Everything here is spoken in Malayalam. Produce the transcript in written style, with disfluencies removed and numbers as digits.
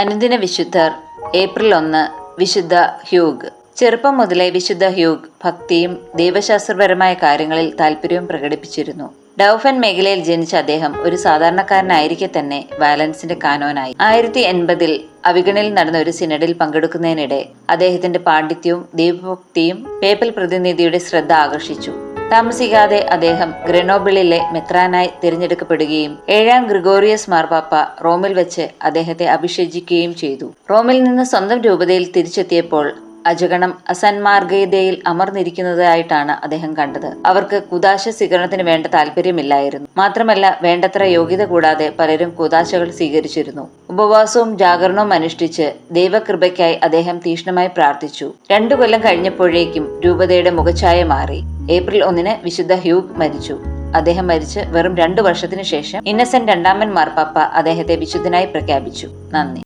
അനുദിന വിശുദ്ധർ. ഏപ്രിൽ 1 വിശുദ്ധ ഹ്യൂഗ്. ചെറുപ്പം മുതലേ വിശുദ്ധ ഹ്യൂഗ് ഭക്തിയും ദൈവശാസ്ത്രപരമായ കാര്യങ്ങളിൽ താല്പര്യവും പ്രകടിപ്പിച്ചിരുന്നു. ഡൗഫൻ മേഖലയിൽ ജനിച്ച അദ്ദേഹം ഒരു സാധാരണക്കാരനായിരിക്കെ തന്നെ വാലൻസിന്റെ കാനോനായി. 1080 അവിഗണിൽ നടന്ന ഒരു സിനഡിൽ പങ്കെടുക്കുന്നതിനിടെ അദ്ദേഹത്തിന്റെ പാണ്ഡിത്യവും ദൈവഭക്തിയും പേപ്പൽ പ്രതിനിധിയുടെ ശ്രദ്ധ ആകർഷിച്ചു. താമസിക്കാതെ അദ്ദേഹം ഗ്രനോബിളിലെ മെത്രാനായി തിരഞ്ഞെടുക്കപ്പെടുകയും 7-ാം ഗ്രിഗോറിയസ് മാർപ്പാപ്പ റോമിൽ വെച്ച് അദ്ദേഹത്തെ അഭിഷേചിക്കുകയും ചെയ്തു. റോമിൽ നിന്ന് സ്വന്തം രൂപതയിൽ തിരിച്ചെത്തിയപ്പോൾ അജഗണം അസന്മാർഗീയതയിൽ അമർന്നിരിക്കുന്നതായിട്ടാണ് അദ്ദേഹം കണ്ടത്. അവർക്ക് കുദാശ സ്വീകരണത്തിന് വേണ്ട താല്പര്യമില്ലായിരുന്നു. മാത്രമല്ല, വേണ്ടത്ര യോഗ്യത കൂടാതെ പലരും കുദാശകൾ സ്വീകരിച്ചിരുന്നു. ഉപവാസവും ജാഗരണവും അനുഷ്ഠിച്ച് ദൈവകൃപയ്ക്കായി അദ്ദേഹം തീക്ഷ്ണമായി പ്രാർത്ഥിച്ചു. 2 കൊല്ലം കഴിഞ്ഞപ്പോഴേക്കും രൂപതയുടെ മുഖഛായ മാറി. ഏപ്രിൽ 1 വിശുദ്ധ ഹ്യൂഗ് മരിച്ചു. അദ്ദേഹം മരിച്ച് വെറും 2 വർഷത്തിനു ശേഷം ഇന്നസെന്റ് 2 മാർപ്പാപ്പ അദ്ദേഹത്തെ വിശുദ്ധനായി പ്രഖ്യാപിച്ചു. നന്ദി.